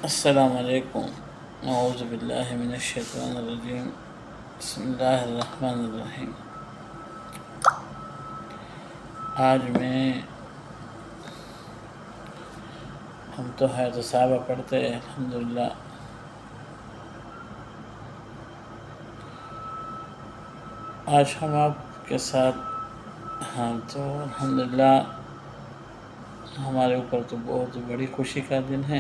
السلام علیکم، اعوذ باللہ من الشیطان الرجیم، بسم اللہ الرحمن الرحیم۔ آج ہم تو حیات صحابہ پڑھتے ہیں الحمدللہ۔ آج ہم آپ کے ساتھ تو الحمدللہ ہمارے اوپر تو بہت بڑی خوشی کا دن ہے۔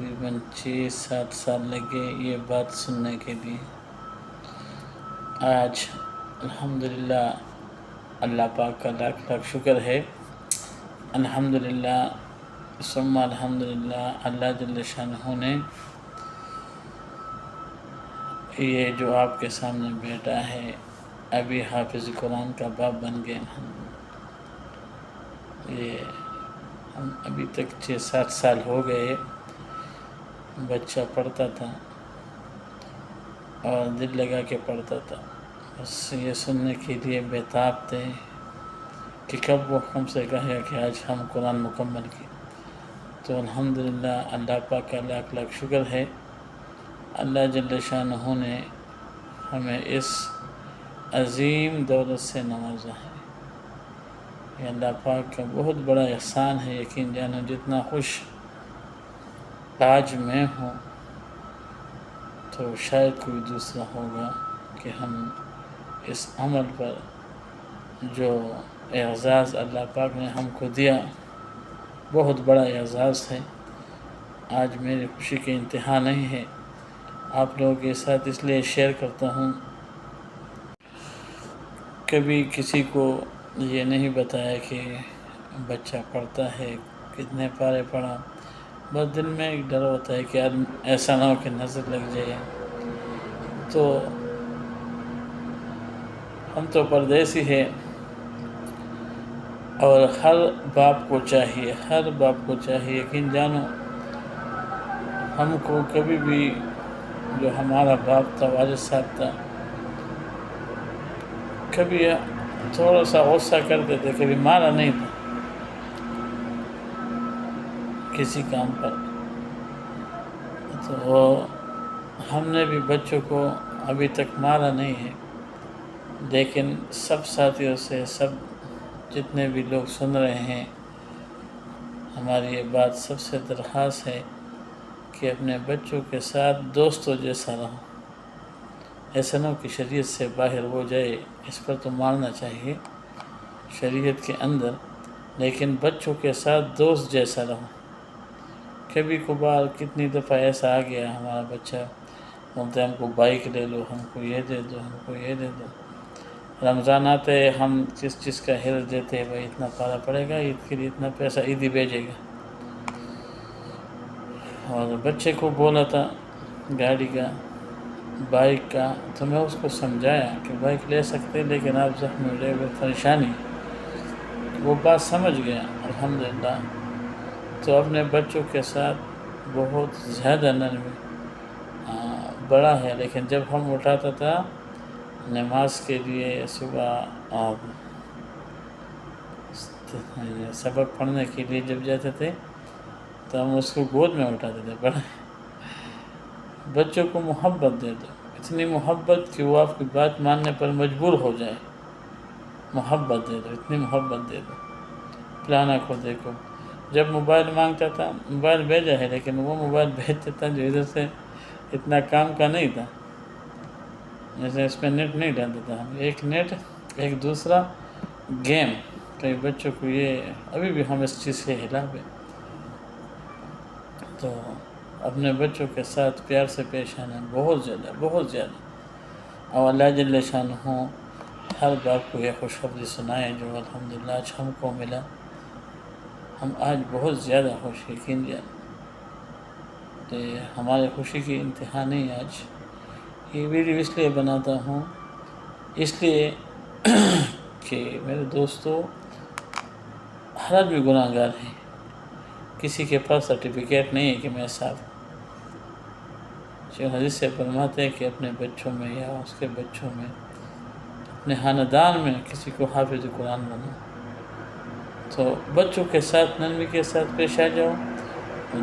تقریباً 6-7 سال لگے یہ بات سننے کے لیے۔ آج الحمدللہ اللہ پاک کا لاکھ لاکھ شکر ہے۔ الحمدللہ ثم الحمدللہ اللہ جل شانہ نے یہ جو آپ کے سامنے بیٹا ہے ابھی حافظ قرآن کا باپ بن گئے۔ یہ ہم ابھی تک 6-7 سال ہو گئے، بچہ پڑھتا تھا اور دل لگا کے پڑھتا تھا، بس یہ سننے کے لیے بےتاب تھے کہ کب وہ ہم سے کہے کہ آج ہم قرآن مکمل کی۔ تو الحمدللہ اللہ پاک کا لاکھ لاکھ شکر ہے، اللہ جل شانہ نے ہمیں اس عظیم دولت سے نوازا ہے۔ یہ اللہ پاک کا بہت بڑا احسان ہے۔ یقین جانو جتنا خوش آج میں ہوں تو شاید کوئی دوسرا ہوگا کہ ہم اس عمل پر جو اعزاز اللہ پاک نے ہم کو دیا بہت بڑا اعزاز ہے۔ آج میری خوشی کے انتہا نہیں ہے۔ آپ لوگوں کے ساتھ اس لیے شیئر کرتا ہوں، کبھی کسی کو یہ نہیں بتایا کہ بچہ پڑھتا ہے، کتنے پارے پڑھا، بس دل میں ایک ڈر ہوتا ہے کہ ایسا نہ ہو کہ نظر لگ جائے۔ تو ہم تو پردیسی ہیں اور ہر باپ کو چاہیے یقین جانو ہم کو کبھی بھی جو ہمارا باپ تھا، والد صاحب تھا، کبھی تھوڑا سا غصہ کرتے تھے، کبھی مارا نہیں تھا کسی کام پر۔ تو ہم نے بھی بچوں کو ابھی تک مارا نہیں ہے، لیکن سب ساتھیوں سے، سب جتنے بھی لوگ سن رہے ہیں، ہماری یہ بات سب سے درخواست ہے کہ اپنے بچوں کے ساتھ دوستوں جیسا رہو۔ ایسا نہ ہو کہ شریعت سے باہر ہو جائے، اس پر تو مارنا چاہیے شریعت کے اندر، لیکن بچوں کے ساتھ دوست جیسا رہو۔ کبھی کبھار کتنی دفعہ ایسا آ گیا، ہمارا بچہ بولتے ہم کو بائک لے لو، ہم کو یہ دے دو، ہم کو یہ دے دو۔ رمضان آتے ہم کس چیز کا حرص دیتے ہیں، بھائی اتنا پارا پڑے گا، عید کے لیے اتنا پیسہ عید ہی بھیجے گا۔ اور بچے کو بولا تھا گاڑی کا، بائک کا، تو میں اس کو سمجھایا کہ بائک لے سکتے لیکن آپ زخمی ہو جائے گا، پریشانی۔ وہ بات سمجھ گیا الحمدللہ۔ تو اپنے بچوں کے ساتھ بہت زیادہ نرمی، بڑا ہے لیکن جب ہم اٹھاتا تھا نماز کے لیے صبح اور سبق پڑھنے کے لیے جب جاتے تھے تو ہم اس کو گود میں اٹھاتے تھے۔ بڑا بچوں کو محبت دے دو، اتنی محبت کہ وہ آپ کی بات ماننے پر مجبور ہو جائے۔ محبت دے دو، اتنی محبت دے دو۔ پلانا کو دیکھو، جب موبائل مانگتا تھا، موبائل بھیجا ہے لیکن وہ موبائل بھیجتا تھا جو ادھر سے اتنا کام کا نہیں تھا، جیسے اس میں نیٹ نہیں ڈالتا تھا ہم، ایک نیٹ ایک دوسرا گیم۔ کئی بچوں کو یہ ابھی بھی ہم اس چیز سے خلاف ہیں۔ تو اپنے بچوں کے ساتھ پیار سے پیش آنا، بہت زیادہ۔ اور اللہ جل شانہ ہر باپ کو یہ خوشخبری سنائے جو الحمدللہ آج ہم کو ملا۔ ہم آج بہت زیادہ خوش، یقین جان کہ ہمارے خوشی کی انتہا نہیں۔ آج یہ ویڈیو اس لیے بناتا ہوں، اس لیے کہ میرے دوستو ہر آدمی گناہ گار ہے، کسی کے پاس سرٹیفکیٹ نہیں ہے کہ میں صاف ہوں۔ شیخ حدیث سے فرماتے ہیں کہ اپنے بچوں میں یا اس کے بچوں میں، اپنے خاندان میں کسی کو حافظ قرآن بنو۔ تو بچوں کے ساتھ نرمی کے ساتھ پیش آ جاؤ،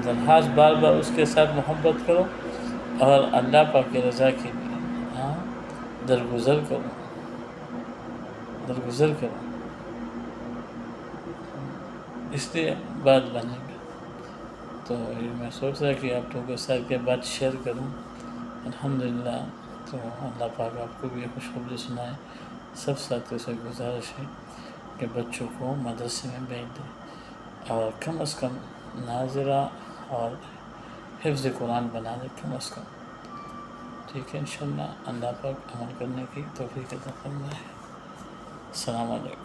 درخواست بار بار اس کے ساتھ محبت کرو، اور اللہ پاک کی رضا کے لیے درگزر کرو، اس لیے بات بنے گی۔ تو میں سوچ رہا کہ آپ لوگوں کے ساتھ یہ بات شیئر کروں۔ الحمدللہ، تو اللہ پاک آپ کو بھی خوشخبری سنائے۔ سب ساتھیوں سے گزارش ہے کہ بچوں کو مدرسے میں بھیج دیں، اور کم از کم ناظرہ اور حفظ قرآن بنا دیں کم از کم۔ ٹھیک ہے، انشاءاللہ اللہ پاک عمل کرنے کی توفیق عطا فرمائے۔ السلام علیکم۔